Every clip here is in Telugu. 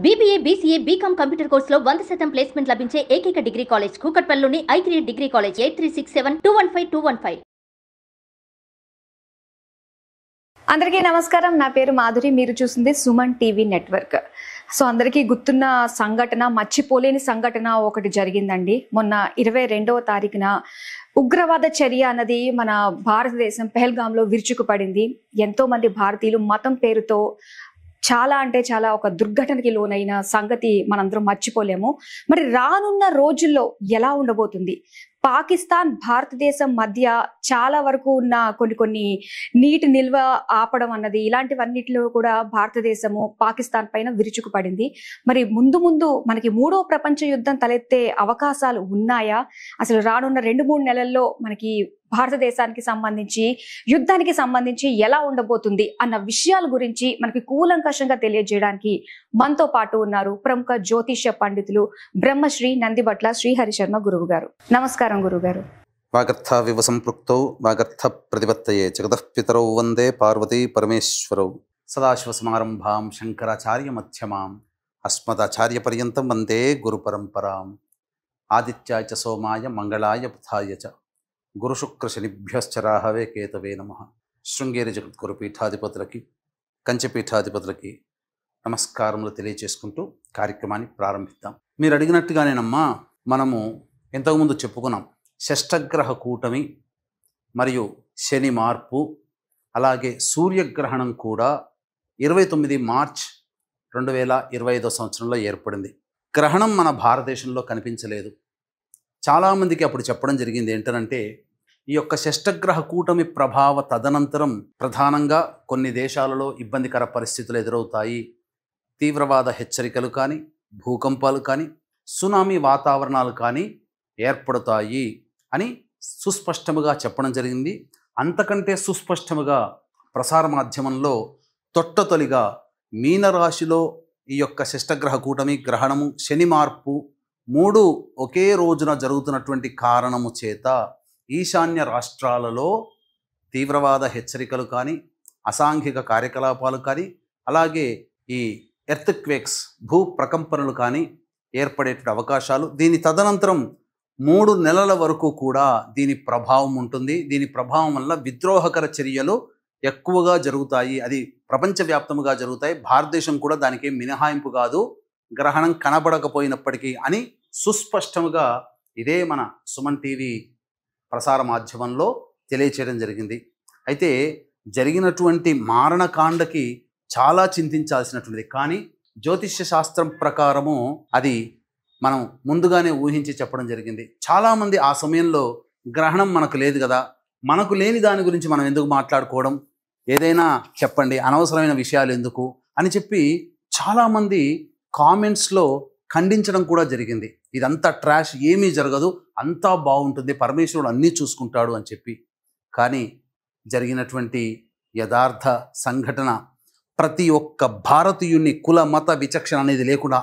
BBA, BCA, BCom కంప్యూటర్ కోర్సులో 100% ప్లేస్మెంట్ లభించే ఏకైక డిగ్రీ కాలేజ్ కూకట్పల్లిలోని i3 డిగ్రీ కాలేజ్ 8367215215. అందరికీ నమస్కారం. నా పేరు మాధురి. మీరు చూస్తుంది సుమన్ టీవీ నెట్వర్క్. సో అందరికీ గుర్తున్న సంఘటన, మర్చిపోలేని సంఘటన ఒకటి జరిగిందండి. మొన్న 22వ తారీఖున ఉగ్రవాద చర్య అన్నది మన భారతదేశం పెహల్గాంలో విరుచుకుపడింది. ఎంతో మంది భారతీయులు మతం పేరుతో చాలా అంటే చాలా ఒక దుర్ఘటనకి లోనైన సంగతి మనందరం మర్చిపోలేము. మరి రానున్న రోజుల్లో ఎలా ఉండబోతుంది? పాకిస్తాన్ భారతదేశం మధ్య చాలా వరకు ఉన్న కొన్ని నీటి నిల్వ ఆపడం అన్నది, ఇలాంటివన్నిటిలో కూడా భారతదేశము పాకిస్తాన్ పైన విరుచుకుపడింది. మరి ముందు మనకి 3వ ప్రపంచ యుద్ధం తలెత్తే అవకాశాలు ఉన్నాయా? అసలు రానున్న 2-3 నెలల్లో మనకి భారతదేశానికి సంబంధించి, యుద్ధానికి సంబంధించి ఎలా ఉండబోతుంది అన్న విషయాల గురించి మనకి కూలంకషంగా తెలియజేయడానికి మనతో పాటు ఉన్నారు ప్రముఖ జ్యోతిష్య పండితులు బ్రహ్మశ్రీ నందిబట్ల శ్రీహరి శర్మ గురువు గారు. నమస్కారం గురువు గారు. వాగర్థ వివ సంపృక్తౌ వాగర్థ ప్రతిపత్తయే జగతః పితరౌ వందే పార్వతీ పరమేశ్వరౌ. సదాశివ సమారంభాం శంకరాచార్య మధ్యమాం అస్మదాచార్య పర్యంతం వందే గురు పరంపరాం. ఆదిత్యాయ చ సోమాయ మంగళాయ బుధాయ చ గురు శుక్ర శనిభ్యశ్చ రాహవే కేతవే నమః. శృంగేరి జగద్గురు పీఠాధిపతులకి, కంచెపీఠాధిపతులకి నమస్కారములు తెలియచేసుకుంటూ కార్యక్రమాన్ని ప్రారంభిద్దాం. మీరు అడిగినట్టుగానేనమ్మా, మనము ఇంతకుముందు చెప్పుకున్నాం, షష్టగ్రహ కూటమి మరియు శని మార్పు, అలాగే సూర్యగ్రహణం కూడా 29 మార్చ్ 2025 సంవత్సరంలో ఏర్పడింది. గ్రహణం మన భారతదేశంలో కనిపించలేదు. చాలామందికి అప్పుడు చెప్పడం జరిగింది ఏంటంటే, ఈ యొక్క షష్టగ్రహ కూటమి ప్రభావ తదనంతరం ప్రధానంగా కొన్ని దేశాలలో ఇబ్బందికర పరిస్థితులు ఎదురవుతాయి, తీవ్రవాద హెచ్చరికలు కానీ, భూకంపాలు కానీ, సునామీ వాతావరణాలు కానీ ఏర్పడతాయి అని సుస్పష్టముగా చెప్పడం జరిగింది. అంతకంటే సుస్పష్టముగా ప్రసార మాధ్యమంలో తొట్టతొలిగా మీనరాశిలో ఈ యొక్క షష్టగ్రహ కూటమి, గ్రహణము, శని మార్పు 3 ఒకే రోజున జరుగుతున్నటువంటి కారణము చేత ఈశాన్య రాష్ట్రాలలో తీవ్రవాద హెచ్చరికలు కానీ, అసాంఘిక కార్యకలాపాలు కానీ, అలాగే ఈ ఎర్త్క్వేక్స్, భూ ప్రకంపనలు కానీ ఏర్పడేటువంటి అవకాశాలు, దీని తదనంతరం 3 నెలల వరకు కూడా దీని ప్రభావం ఉంటుంది. దీని ప్రభావం వల్ల విద్రోహకర చర్యలు ఎక్కువగా జరుగుతాయి. అది ప్రపంచవ్యాప్తముగా జరుగుతాయి. భారతదేశం కూడా దానికి మినహాయింపు కాదు, గ్రహణం కనబడకపోయినప్పటికీ అని సుస్పష్టముగా ఇదే మన సుమన్ టీవీ ప్రసార మాధ్యమంలో తెలియచేయడం జరిగింది. అయితే జరిగినటువంటి మారణకాండకి చాలా చింతించాల్సినటువంటిది. కానీ జ్యోతిష్య శాస్త్రం ప్రకారము అది మనం ముందుగానే ఊహించి చెప్పడం జరిగింది. చాలామంది ఆ సమయంలో గ్రహణం మనకు లేదు కదా, మనకు లేని దాని గురించి మనం ఎందుకు మాట్లాడుకోవడం, ఏదైనా చెప్పండి, అనవసరమైన విషయాలు ఎందుకు అని చెప్పి చాలామంది కామెంట్స్లో ఖండించడం కూడా జరిగింది. ఇదంతా ట్రాష్, ఏమీ జరగదు, అంతా బాగుంటుంది, పరమేశ్వరుడు అన్నీ చూసుకుంటాడు అని చెప్పి. కానీ జరిగినటువంటి యథార్థ సంఘటన ప్రతి ఒక్క భారతీయుని కుల మత విచక్షణ అనేది లేకుండా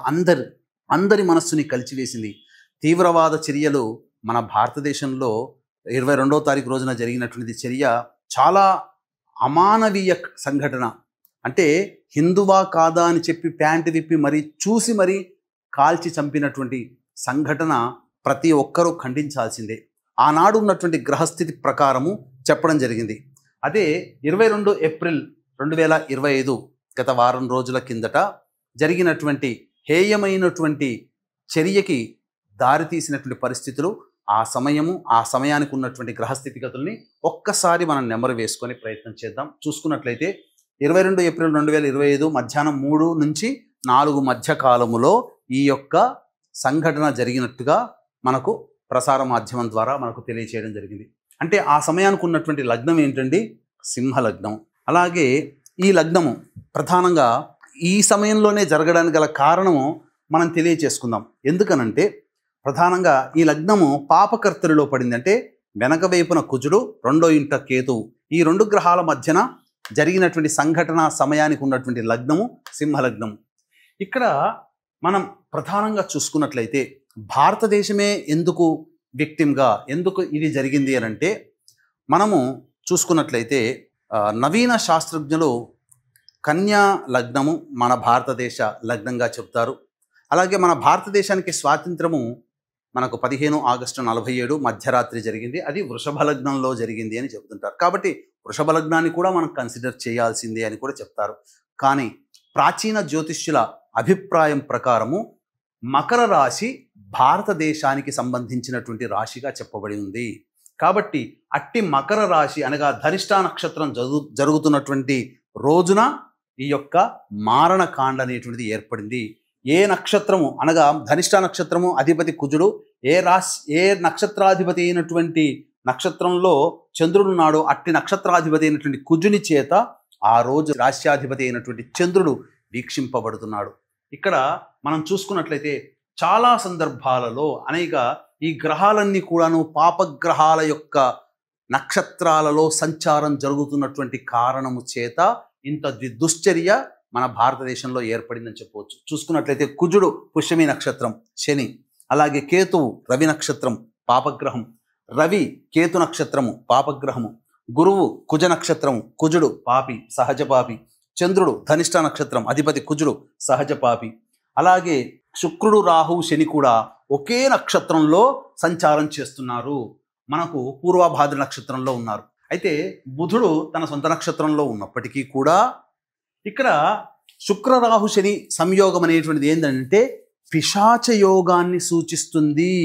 అందరి మనస్సుని కలిచివేసింది. తీవ్రవాద చర్యలు మన భారతదేశంలో 22వ తారీఖు రోజున జరిగినటువంటి చర్య చాలా అమానవీయ సంఘటన. అంటే హిందువా కాదా అని చెప్పి ప్యాంటు విప్పి మరీ చూసి మరీ కాల్చి చంపినటువంటి సంఘటన ప్రతి ఒక్కరూ ఖండించాల్సిందే. ఆనాడు ఉన్నటువంటి గ్రహస్థితి ప్రకారము చెప్పడం జరిగింది. అదే 22 ఏప్రిల్ 2025 గత వారం రోజుల కిందట జరిగినటువంటి హేయమైనటువంటి చర్యకి దారితీసినటువంటి పరిస్థితులు, ఆ సమయానికి ఉన్నటువంటి గ్రహస్థితిగతుల్ని ఒక్కసారి మనం నెమరు వేసుకొని ప్రయత్నం చేద్దాం. చూసుకున్నట్లయితే 22 ఏప్రిల్ 2025 మధ్యాహ్నం 3 నుంచి 4 మధ్య కాలములో ఈ యొక్క సంఘటన జరిగినట్టుగా మనకు ప్రసార మాధ్యమం ద్వారా మనకు తెలియచేయడం జరిగింది. అంటే ఆ సమయానికి ఉన్నటువంటి లగ్నం ఏంటండి? సింహ లగ్నం. అలాగే ఈ లగ్నము ప్రధానంగా ఈ సమయంలోనే జరగడానికి గల కారణము మనం తెలియచేసుకుందాం. ఎందుకనంటే ప్రధానంగా ఈ లగ్నము పాపకర్తరిలో పడింది. అంటే వెనక వైపున కుజుడు, 2వ ఇంట కేతువు, ఈ 2 గ్రహాల మధ్యన జరిగినటువంటి సంఘటన సమయానికి ఉన్నటువంటి లగ్నము సింహలగ్నము. ఇక్కడ మనం ప్రధానంగా చూసుకున్నట్లయితే భారతదేశమే ఎందుకు విక్టిమ్గా, ఎందుకు ఇది జరిగింది అని అంటే, మనము చూసుకున్నట్లయితే నవీన శాస్త్రజ్ఞులు కన్యా లగ్నము మన భారతదేశ లగ్నంగా చెప్తారు. అలాగే మన భారతదేశానికి స్వాతంత్రము మనకు 15 ఆగస్టు 47 మధ్యరాత్రి జరిగింది. అది వృషభ లగ్నంలో జరిగింది అని చెప్తుంటారు. కాబట్టి వృషభ లగ్నాన్ని కూడా మనం కన్సిడర్ చేయాల్సిందే అని కూడా చెప్తారు. కానీ ప్రాచీన జ్యోతిష్యుల అభిప్రాయం ప్రకారము మకర రాశి భారతదేశానికి సంబంధించినటువంటి రాశిగా చెప్పబడి ఉంది. కాబట్టి అట్టి మకర రాశి అనగా ధనిష్ట నక్షత్రం జరుగుతున్నటువంటి రోజున ఈ యొక్క మారణకాండ అనేటువంటిది ఏర్పడింది. ఏ నక్షత్రము అనగా ధనిష్ట నక్షత్రము అధిపతి కుజుడు, ఏ నక్షత్రాధిపతి అయినటువంటి నక్షత్రంలో చంద్రుడు ఉన్నాడో అట్టి నక్షత్రాధిపతి అయినటువంటి కుజుని చేత ఆ రోజు రాశ్యాధిపతి అయినటువంటి చంద్రుడు వీక్షింపబడుతున్నాడు. ఇక్కడ మనం చూసుకున్నట్లయితే చాలా సందర్భాలలో అనేక ఈ గ్రహాలన్నీ కూడాను పాపగ్రహాల యొక్క నక్షత్రాలలో సంచారం జరుగుతున్నటువంటి కారణము చేత ఇంత దుశ్చర్య మన భారతదేశంలో ఏర్పడిందని చెప్పవచ్చు. చూసుకున్నట్లయితే కుజుడు పుష్యమి నక్షత్రం శని, అలాగే కేతువు రవి నక్షత్రం పాపగ్రహం, రవి కేతు నక్షత్రము పాపగ్రహము, గురువు కుజ నక్షత్రము కుజుడు పాపి సహజ పాపి, చంద్రుడు ధనిష్ట నక్షత్రం అధిపతి కుజుడు సహజ పాపి, అలాగే శుక్రుడు రాహువు శని కూడా ఒకే నక్షత్రంలో సంచారం చేస్తున్నారు. మనకు పూర్వభాద్ర నక్షత్రంలో ఉన్నారు. అయితే బుధుడు తన సొంత నక్షత్రంలో ఉన్నప్పటికీ కూడా ఇక్కడ శుక్రరాహు శని సంయోగం అనేటువంటిది ఏంటంటే పిశాచ యోగాన్ని సూచిస్తుంది.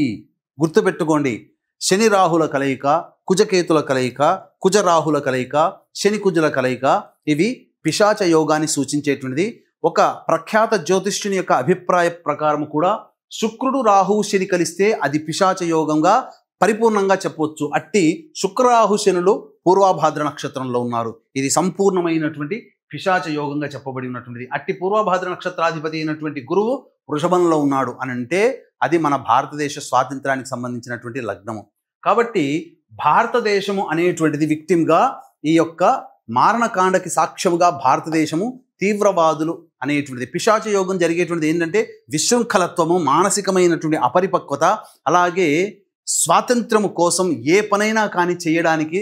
గుర్తుపెట్టుకోండి, శని రాహుల కలయిక, కుజకేతుల కలయిక, కుజరాహుల కలయిక, శని కుజుల కలయిక, ఇవి పిశాచ యోగాన్ని సూచించేటువంటిది. ఒక ప్రఖ్యాత జ్యోతిష్యుని యొక్క అభిప్రాయ ప్రకారం కూడా శుక్రుడు రాహువు శని కలిస్తే అది పిశాచ యోగంగా పరిపూర్ణంగా చెప్పవచ్చు. అట్టి శుక్రరాహు శనులు పూర్వభాద్ర నక్షత్రంలో ఉన్నారు. ఇది సంపూర్ణమైనటువంటి పిశాచ యోగంగా చెప్పబడి ఉన్నటువంటిది. అట్టి పూర్వభాద్ర నక్షత్రాధిపతి అయినటువంటి గురువు వృషభంలో ఉన్నాడు అని అంటే అది మన భారతదేశ స్వాతంత్రానికి సంబంధించినటువంటి లగ్నము. కాబట్టి భారతదేశము అనేటువంటిది విక్టిమ్గా ఈ యొక్క మారణకాండకి సాక్ష్యముగా భారతదేశము తీవ్రవాదులు అనేటువంటిది పిశాచ యోగం జరిగేటువంటిది ఏంటంటే విశృంఖలత్వము, మానసికమైనటువంటి అపరిపక్వత, అలాగే స్వాతంత్రము కోసం ఏ పనైనా కానీ చేయడానికి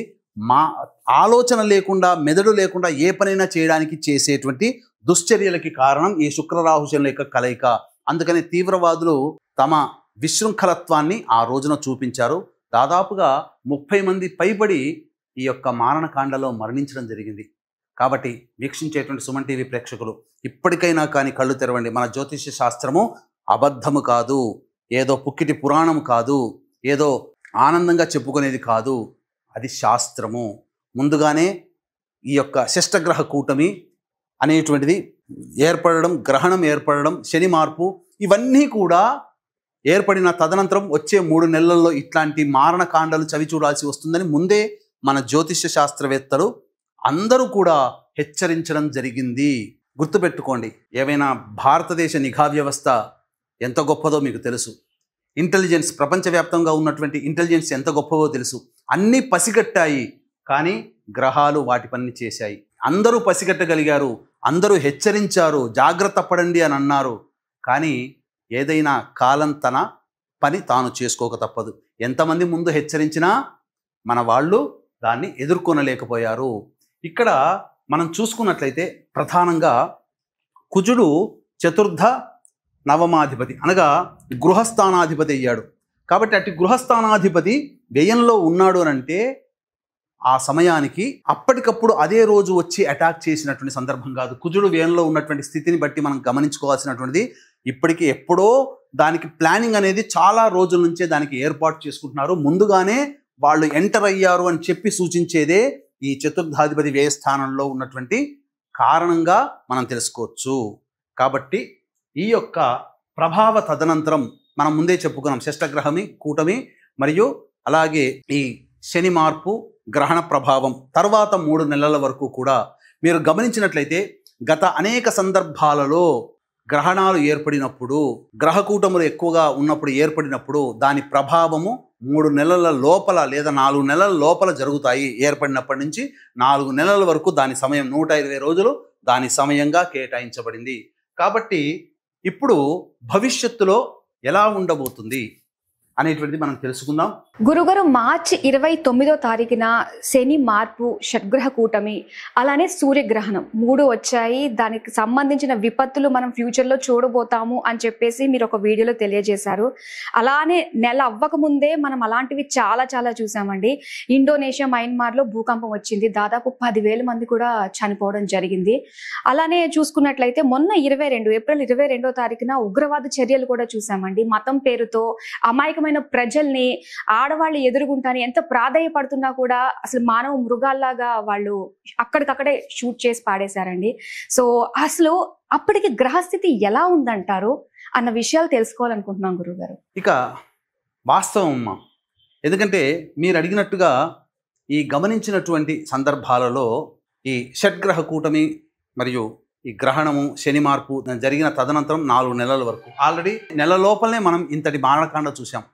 ఆలోచన లేకుండా, మెదడు లేకుండా ఏ పనైనా చేయడానికి చేసేటువంటి దుశ్చర్యలకి కారణం ఈ శుక్రరాహుశనుల యొక్క కలయిక. అందుకని తీవ్రవాదులు తమ విశృంఖలత్వాన్ని ఆ రోజున చూపించారు. దాదాపుగా 30 మంది పైబడి ఈ యొక్క మారణకాండలో మరణించడం జరిగింది. కాబట్టి వీక్షించేటువంటి సుమన్ టీవీ ప్రేక్షకులు ఇప్పటికైనా కానీ కళ్ళు తెరవండి. మన జ్యోతిష్య శాస్త్రము అబద్ధము కాదు, ఏదో పుక్కిటి పురాణము కాదు, ఏదో ఆనందంగా చెప్పుకునేది కాదు, అది శాస్త్రము. ముందుగానే ఈ యొక్క శిష్టగ్రహ కూటమి అనేటువంటిది ఏర్పడడం, గ్రహణం ఏర్పడడం, శని మార్పు, ఇవన్నీ కూడా ఏర్పడిన తదనంతరం వచ్చే 3 నెలల్లో ఇట్లాంటి మారణకాండలు చవి చూడాల్సి వస్తుందని ముందే మన జ్యోతిష్య శాస్త్రవేత్తలు అందరూ కూడా హెచ్చరించడం జరిగింది. గుర్తుపెట్టుకోండి, ఏవైనా భారతదేశ నిఘా వ్యవస్థ ఎంత గొప్పదో మీకు తెలుసు. ఇంటెలిజెన్స్, ప్రపంచవ్యాప్తంగా ఉన్నటువంటి ఇంటెలిజెన్స్ ఎంత గొప్పదో తెలుసు. అన్నీ పసిగట్టాయి, కానీ గ్రహాలు వాటి పని చేశాయి. అందరూ పసిగట్టగలిగారు, అందరూ హెచ్చరించారు, జాగ్రత్త పడండి అని అన్నారు. కానీ ఏదైనా కాలం తన పని తాను చేసుకోక తప్పదు. ఎంతమంది ముందు హెచ్చరించినా మన వాళ్ళు దాన్ని ఎదుర్కొనలేకపోయారు. ఇక్కడ మనం చూసుకున్నట్లయితే ప్రధానంగా కుజుడు చతుర్థ నవమాధిపతి అనగా గృహస్థానాధిపతి అయ్యాడు. కాబట్టి అట్టి గృహస్థానాధిపతి వ్యయంలో ఉన్నాడు అని అంటే ఆ సమయానికి అప్పటికప్పుడు అదే రోజు వచ్చి అటాక్ చేసినటువంటి సందర్భం కాదు. కుజుడు వ్యయంలో ఉన్నటువంటి స్థితిని బట్టి మనం గమనించుకోవాల్సినటువంటిది ఇప్పటికీ ఎప్పుడో దానికి ప్లానింగ్ అనేది చాలా రోజుల నుంచే దానికి ఏర్పాటు చేసుకుంటున్నారు. ముందుగానే వాళ్ళు ఎంటర్ అయ్యారు అని చెప్పి సూచించేదే ఈ చతుర్థాధిపతి వ్యయస్థానంలో ఉన్నటువంటి కారణంగా మనం తెలుసుకోవచ్చు. కాబట్టి ఈ యొక్క ప్రభావ తదనంతరం మనం ముందే చెప్పుకున్నాం, షష్టగ్రహమి కూటమి మరియు అలాగే ఈ శని మార్పు, గ్రహణ ప్రభావం తర్వాత 3 నెలల వరకు కూడా మీరు గమనించినట్లయితే గత అనేక సందర్భాలలో గ్రహణాలు ఏర్పడినప్పుడు, గ్రహకూటములు ఎక్కువగా ఉన్నప్పుడు ఏర్పడినప్పుడు దాని ప్రభావము 3 నెలల లోపల లేదా 4 నెలల లోపల జరుగుతాయి. ఏర్పడినప్పటి నుంచి 4 నెలల వరకు దాని సమయం 120 రోజులు దాని సమయంగా కేటాయించబడింది. కాబట్టి ఇప్పుడు భవిష్యత్తులో ఎలా ఉండబోతుంది అనేటువంటిది మనం తెలుసుకుందాం. గురుగారు మార్చి 29వ తారీఖున శని మార్పు, షడ్గ్రహ కూటమి, అలానే సూర్యగ్రహణం 3 వచ్చాయి. దానికి సంబంధించిన విపత్తులు మనం ఫ్యూచర్లో చూడబోతాము అని చెప్పేసి మీరు ఒక వీడియోలో తెలియజేశారు. అలానే నెల అవ్వకముందే మనం అలాంటివి చాలా చాలా చూసామండి. ఇండోనేషియా, మయన్మార్లో భూకంపం వచ్చింది. దాదాపు 10,000 మంది కూడా చనిపోవడం జరిగింది. అలానే చూసుకున్నట్లయితే మొన్న ఏప్రిల్ 22వ తారీఖున ఉగ్రవాద చర్యలు కూడా చూసామండి. మతం పేరుతో అమాయకమైన ప్రజల్ని, ఆడవాళ్ళు ఎదురుగుంటాని ఎంత ప్రాధాయపడుతున్నా కూడా అసలు మానవ మృగాల్లాగా వాళ్ళు అక్కడికక్కడే షూట్ చేసి పాడేశారండి. సో అసలు అప్పటికి గ్రహస్థితి ఎలా ఉందంటారు అన్న విషయాలు తెలుసుకోవాలనుకుంటున్నాం గురుగారు. ఇక వాస్తవం అమ్మా, ఎందుకంటే మీరు అడిగినట్టుగా ఈ గమనించినటువంటి సందర్భాలలో ఈ షడ్గ్రహ కూటమి మరియు ఈ గ్రహణము, శని మార్పు జరిగిన తదనంతరం 4 నెలల వరకు ఆల్రెడీ నెల లోపలనే మనం ఇంతటి మారణకాండ చూసాం.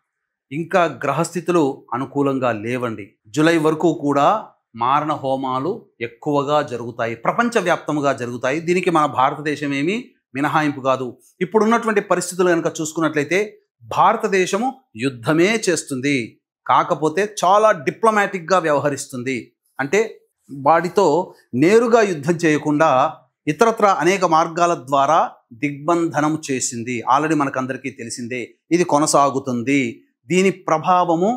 ఇంకా గ్రహస్థితులు అనుకూలంగా లేవండి. జూలై వరకు కూడా మారణ హోమాలు ఎక్కువగా జరుగుతాయి, ప్రపంచవ్యాప్తంగా జరుగుతాయి. దీనికి మన భారతదేశం ఏమీ మినహాయింపు కాదు. ఇప్పుడున్నటువంటి పరిస్థితులు కనుక చూసుకున్నట్లయితే భారతదేశము యుద్ధమే చేస్తుంది, కాకపోతే చాలా డిప్లొమాటిక్గా వ్యవహరిస్తుంది. అంటే వాటితో నేరుగా యుద్ధం చేయకుండా ఇతరత్ర అనేక మార్గాల ద్వారా దిగ్బంధనం చేసింది. ఆల్రెడీ మనకందరికీ తెలిసిందే. ఇది కొనసాగుతుంది. దీని ప్రభావము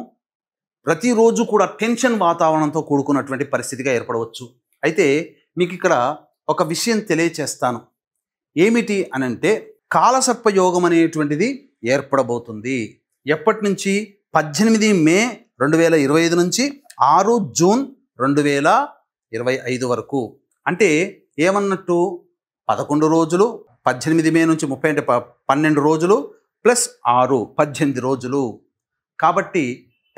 ప్రతిరోజు కూడా టెన్షన్ వాతావరణంతో కూడుకున్నటువంటి పరిస్థితిగా ఏర్పడవచ్చు. అయితే మీకు ఇక్కడ ఒక విషయం తెలియచేస్తాను. ఏమిటి అనంటే కాలసర్పయోగం అనేటువంటిది ఏర్పడబోతుంది. ఎప్పటి నుంచి? 18 మే 2025 నుంచి 6 జూన్ 2025 వరకు. అంటే ఏమన్నట్టు 11 రోజులు, 18 మే నుంచి 30 అంటే 12 రోజులు ప్లస్ 6 18 రోజులు. కాబట్టి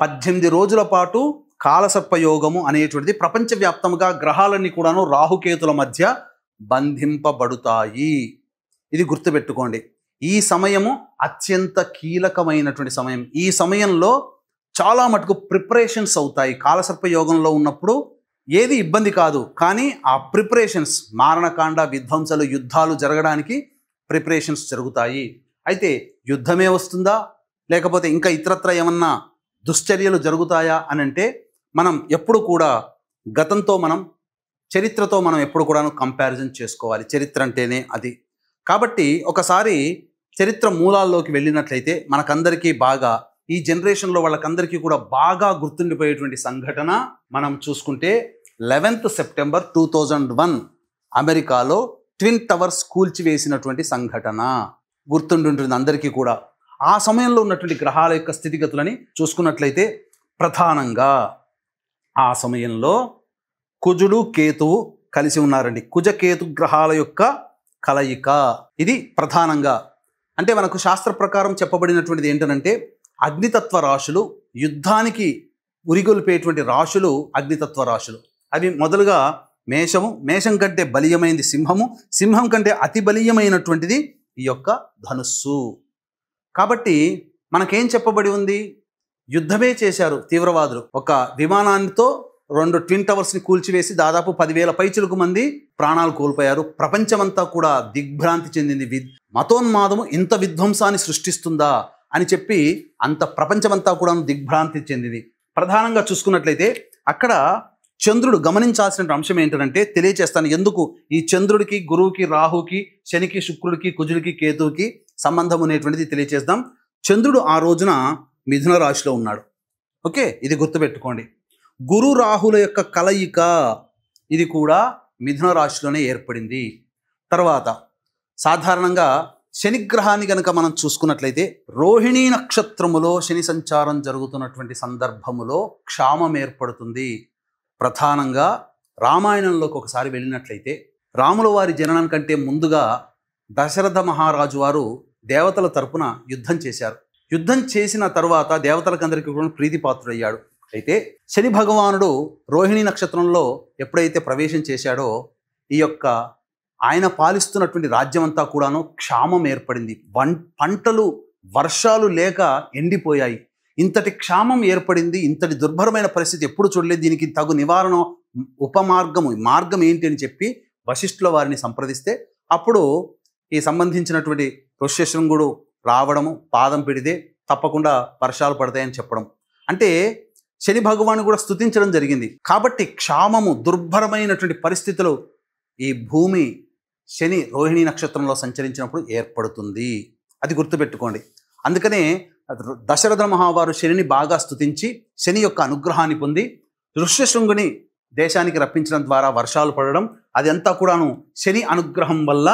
18 రోజుల పాటు కాలసర్పయోగము అనేటువంటిది ప్రపంచవ్యాప్తంగా గ్రహాలన్నీ కూడాను రాహుకేతుల మధ్య బంధింపబడుతాయి. ఇది గుర్తుపెట్టుకోండి. ఈ సమయము అత్యంత కీలకమైనటువంటి సమయం. ఈ సమయంలో చాలా మటుకు ప్రిపరేషన్స్ అవుతాయి. కాలసర్పయోగంలో ఉన్నప్పుడు ఏది ఇబ్బంది కాదు, కానీ ఆ ప్రిపరేషన్స్, మారణకాండ, విధ్వంసాలు, యుద్ధాలు జరగడానికి ప్రిపరేషన్స్ జరుగుతాయి. అయితే యుద్ధమే వస్తుందా, లేకపోతే ఇంకా ఇతరత్ర ఏమన్నా దుశ్చర్యలు జరుగుతాయా అని అంటే మనం ఎప్పుడు కూడా గతంతో చరిత్రతో మనం ఎప్పుడు కూడా కంపారిజన్ చేసుకోవాలి. చరిత్ర అంటేనే అది. కాబట్టి ఒకసారి చరిత్ర మూలాల్లోకి వెళ్ళినట్లయితే మనకందరికీ బాగా, ఈ జనరేషన్లో వాళ్ళకందరికీ కూడా బాగా గుర్తుండిపోయేటువంటి సంఘటన మనం చూసుకుంటే 11th సెప్టెంబర్ 2001 అమెరికాలో ట్విన్ టవర్స్ కూల్చివేసినటువంటి సంఘటన గుర్తుండుంటుంది అందరికీ కూడా. ఆ సమయంలో ఉన్నటువంటి గ్రహాల యొక్క స్థితిగతులని చూసుకున్నట్లయితే ప్రధానంగా ఆ సమయంలో కుజుడు, కేతువు కలిసి ఉన్నారండి. కుజకేతు గ్రహాల యొక్క కలయిక ఇది ప్రధానంగా. అంటే మనకు శాస్త్ర ప్రకారం చెప్పబడినటువంటిది ఏంటనంటే అగ్నితత్వ రాశులు, యుద్ధానికి ఉరిగొల్పేటువంటి రాశులు అగ్నితత్వ రాశులు. అవి మొదలుగా మేషము, మేషం కంటే బలీయమైనది సింహము, సింహం కంటే అతి బలీయమైనటువంటిది ఈ యొక్క ధనుస్సు. కాబట్టి మనకేం చెప్పబడి ఉంది? యుద్ధమే చేశారు తీవ్రవాదులు. ఒక విమానానితో 2 ట్విన్ టవర్స్ని కూల్చివేసి దాదాపు 10,000 పైచిలకు మంది ప్రాణాలు కోల్పోయారు. ప్రపంచమంతా కూడా దిగ్భ్రాంతి చెందింది. మతోన్మాదము ఇంత విధ్వంసాన్ని సృష్టిస్తుందా అని చెప్పి అంత ప్రపంచమంతా కూడా దిగ్భ్రాంతి చెందింది. ప్రధానంగా చూసుకున్నట్లయితే అక్కడ చంద్రుడు గమనించాల్సిన అంశం ఏంటంటే తెలియచేస్తాను. ఎందుకు ఈ చంద్రుడికి, గురువుకి, రాహుకి, శనికి, శుక్రుడికి, కుజుడికి, కేతువుకి సంబంధం అనేటువంటిది తెలియచేద్దాం. చంద్రుడు ఆ రోజున మిథున రాశిలో ఉన్నాడు. ఓకే, ఇది గుర్తుపెట్టుకోండి. గురు రాహుల యొక్క కలయిక ఇది కూడా మిథున రాశిలోనే ఏర్పడింది. తర్వాత సాధారణంగా శనిగ్రహాన్ని కనుక మనం చూసుకున్నట్లయితే రోహిణీ నక్షత్రములో శని సంచారం జరుగుతున్నటువంటి సందర్భములో క్షామం ఏర్పడుతుంది. ప్రధానంగా రామాయణంలోకి ఒకసారి వెళ్ళినట్లయితే రాముల వారి జననం కంటే ముందుగా దశరథ మహారాజు వారు దేవతల తరపున యుద్ధం చేశారు. యుద్ధం చేసిన తర్వాత దేవతలకందరికీ కూడా ప్రీతిపాత్రుడయ్యాడు. అయితే శని భగవానుడు రోహిణీ నక్షత్రంలో ఎప్పుడైతే ప్రవేశం చేశాడో ఈ యొక్క ఆయన పాలిస్తున్నటువంటి రాజ్యం అంతా కూడాను క్షామం ఏర్పడింది. పంటలు, వర్షాలు లేక ఎండిపోయాయి. ఇంతటి క్షామం ఏర్పడింది. ఇంతటి దుర్భరమైన పరిస్థితి ఎప్పుడు చూడలేదు. దీనికి తగు నివారణ మార్గం ఏంటి అని చెప్పి వశిష్ఠుల వారిని సంప్రదిస్తే అప్పుడు ఈ సంబంధించినటువంటి ఋష్యశృంగుడు రావడము, పాదం పెడితే తప్పకుండా వర్షాలు పడతాయని చెప్పడం. అంటే శని భగవాను కూడా స్తుతించడం జరిగింది. కాబట్టి క్షామము, దుర్భరమైనటువంటి పరిస్థితులు ఈ భూమి శని రోహిణి నక్షత్రంలో సంచరించినప్పుడు ఏర్పడుతుంది. అది గుర్తుపెట్టుకోండి. అందుకనే దశరథ మహావారు శనిని బాగా స్తుతించి శని యొక్క అనుగ్రహాన్ని పొంది ఋష్యశృంగుని దేశానికి రప్పించడం ద్వారా వర్షాలు పడడం, అది అంతా కూడాను శని అనుగ్రహం వల్ల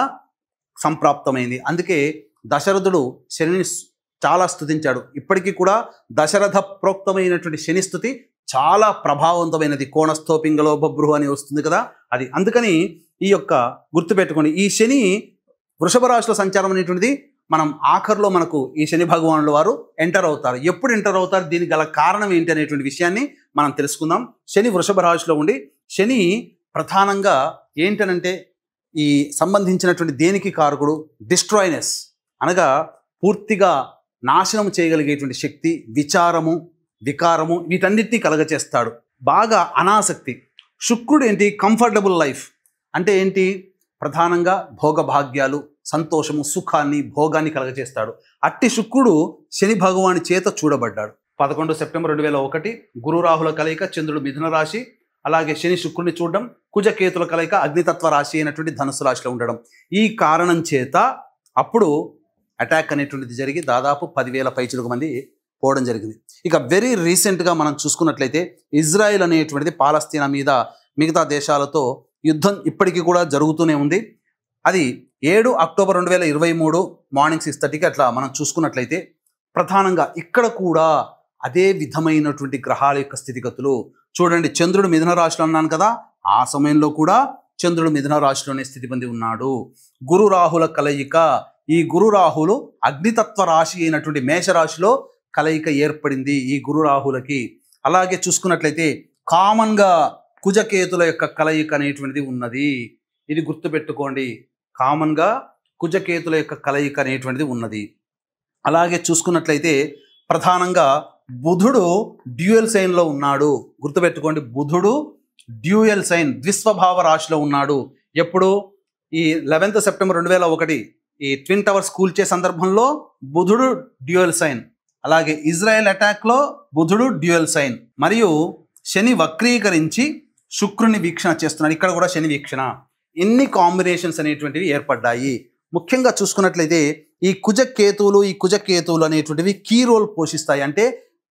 సంప్రాప్తమైంది. అందుకే దశరథుడు శనిని చాలా స్తుతించాడు. ఇప్పటికీ కూడా దశరథ ప్రోక్తమైనటువంటి శని స్తుతి చాలా ప్రభావవంతమైనది. కోణస్థో పింగళో బభ్రుహు అని వస్తుంది కదా, అది. అందుకని ఈ యొక్క గుర్తుపెట్టుకోండి, ఈ శని వృషభ రాశిలో సంచారం అనేటువంటిది మనం ఆఖరిలో మనకు ఈ శని భగవానుల వారు ఎంటర్ అవుతారు. ఎప్పుడు ఎంటర్ అవుతారు, దీనికి గల కారణం ఏంటి అనేటువంటి విషయాన్ని మనం తెలుసుకుందాం. శని వృషభ రాశిలో ఉండి, శని ప్రధానంగా ఏంటనంటే ఈ సంబంధించినటువంటి దేనికి కారకుడు, డిస్ట్రాయినెస్ అనగా పూర్తిగా నాశనం చేయగలిగేటువంటి శక్తి, విచారము, వికారము, వీటన్నిటినీ కలగచేస్తాడు. బాగా అనాసక్తి. శుక్రుడు ఏంటి, కంఫర్టబుల్ లైఫ్ అంటే ఏంటి, ప్రధానంగా భోగభాగ్యాలు, సంతోషము, సుఖాన్ని, భోగాన్ని కలగచేస్తాడు. అట్టి శుక్రుడు శని భగవాని చేత చూడబడ్డాడు. 11 సెప్టెంబర్ 2001 గురు రాహుల కలయిక, చంద్రుడు మిథున రాశి, అలాగే శని శుక్రుడిని చూడడం, కుజకేతుల కలయిక అగ్నితత్వ రాశి అయినటువంటి ధనుసు రాశిలో ఉండడం. ఈ కారణం చేత అప్పుడు అటాక్ అనేటువంటిది జరిగి దాదాపు 10,000 పైచిలకు మంది పోవడం జరిగింది. ఇక వెరీ రీసెంట్గా మనం చూసుకున్నట్లయితే ఇజ్రాయెల్ అనేటువంటిది పాలస్తీనా మీద మిగతా దేశాలతో యుద్ధం ఇప్పటికీ కూడా జరుగుతూనే ఉంది. అది 7 అక్టోబర్ 2023 మార్నింగ్ 6:30కి అట్లా మనం చూసుకున్నట్లయితే ప్రధానంగా ఇక్కడ కూడా అదే విధమైనటువంటి గ్రహాల యొక్క స్థితిగతులు చూడండి. చంద్రుడు మిథున రాశిలో అన్నాను కదా, ఆ సమయంలో కూడా చంద్రుడు మిథున రాశిలోనే స్థితి పొంది ఉన్నాడు. గురు రాహుల కలయిక, ఈ గురు రాహులు అగ్నితత్వ రాశి అయినటువంటి మేషరాశిలో కలయిక ఏర్పడింది ఈ గురు రాహులకి. అలాగే చూసుకున్నట్లయితే కామన్గా కుజకేతుల యొక్క కలయిక అనేటువంటిది ఉన్నది. ఇది గుర్తుపెట్టుకోండి, కామన్గా కుజకేతుల యొక్క కలయిక అనేటువంటిది ఉన్నది. అలాగే చూసుకున్నట్లయితే ప్రధానంగా బుధుడు డ్యూయల్ సైన్లో ఉన్నాడు. గుర్తుపెట్టుకోండి, బుధుడు డ్యూయల్ సైన్, ద్విస్వభావ రాశిలో ఉన్నాడు. ఎప్పుడు, ఈ 11 సెప్టెంబర్ 2001 ఈ ట్విన్ టవర్స్ కూల్చే సందర్భంలో బుధుడు డ్యూయల్ సైన్. అలాగే ఇజ్రాయెల్ అటాక్లో బుధుడు డ్యూయల్ సైన్. మరియు శని వక్రీకరించి శుక్రుని వీక్షణ చేస్తున్నాడు. ఇక్కడ కూడా శని వీక్షణ. ఎన్ని కాంబినేషన్స్ అనేటువంటివి ఏర్పడ్డాయి. ముఖ్యంగా చూసుకున్నట్లయితే ఈ కుజకేతువులు అనేటువంటివి కీ రోల్ పోషిస్తాయి. అంటే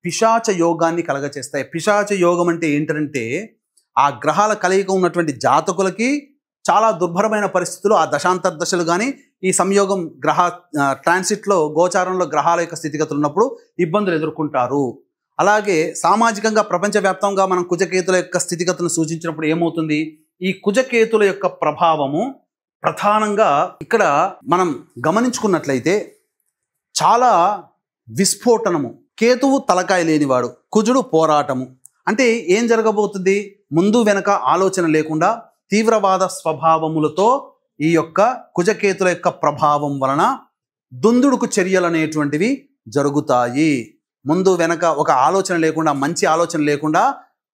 పిశాచ యోగాన్ని కలగచేస్తాయి. పిశాచ యోగం అంటే ఏంటంటే ఆ గ్రహాల కలయిక ఉన్నటువంటి జాతకులకి చాలా దుర్భరమైన పరిస్థితులు, ఆ దశాంతర్దశలు కానీ ఈ సంయోగం గ్రహ ట్రాన్సిట్లో గోచారంలో గ్రహాల యొక్క స్థితిగతులు ఉన్నప్పుడు ఇబ్బందులు ఎదుర్కొంటారు. అలాగే సామాజికంగా ప్రపంచవ్యాప్తంగా మనం కుజకేతుల యొక్క స్థితిగతులను సూచించినప్పుడు ఏమవుతుంది, ఈ కుజకేతుల యొక్క ప్రభావము ప్రధానంగా ఇక్కడ మనం గమనించుకున్నట్లయితే చాలా విస్ఫోటనము. కేతువు తలకాయ లేనివాడు, కుజుడు పోరాటము. అంటే ఏం జరగబోతుంది, ముందు వెనక ఆలోచన లేకుండా తీవ్రవాద స్వభావములతో ఈ యొక్క కుజకేతుల యొక్క ప్రభావం వలన దుందుడుకు చర్యలు అనేటువంటివి జరుగుతాయి. ముందు వెనక ఒక ఆలోచన లేకుండా, మంచి ఆలోచన లేకుండా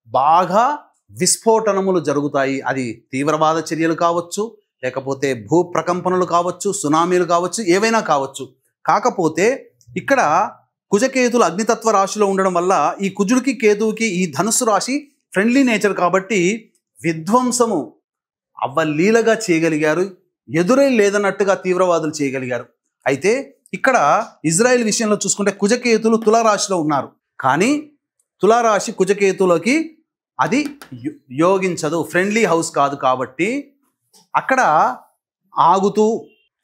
బాగా విస్ఫోటనములు జరుగుతాయి. అది తీవ్రవాద చర్యలు కావచ్చు, లేకపోతే భూ ప్రకంపనలు కావచ్చు, సునామీలు కావచ్చు, ఏవైనా కావచ్చు. కాకపోతే ఇక్కడ కుజకేతులు అగ్నితత్వ రాశిలో ఉండడం వల్ల ఈ కుజుడికి కేతువుకి ఈ ధనుస్సు రాశి ఫ్రెండ్లీ నేచర్ కాబట్టి విధ్వంసము అవ్వలీలగా చేయగలిగారు. ఎదురై లేదన్నట్టుగా తీవ్రవాదులు చేయగలిగారు. అయితే ఇక్కడ ఇజ్రాయెల్ విషయంలో చూసుకుంటే కుజకేతులు తులారాశిలో ఉన్నారు. కానీ తులారాశి కుజకేతులకి అది యోగించదు, ఫ్రెండ్లీ హౌస్ కాదు. కాబట్టి అక్కడ ఆగుతూ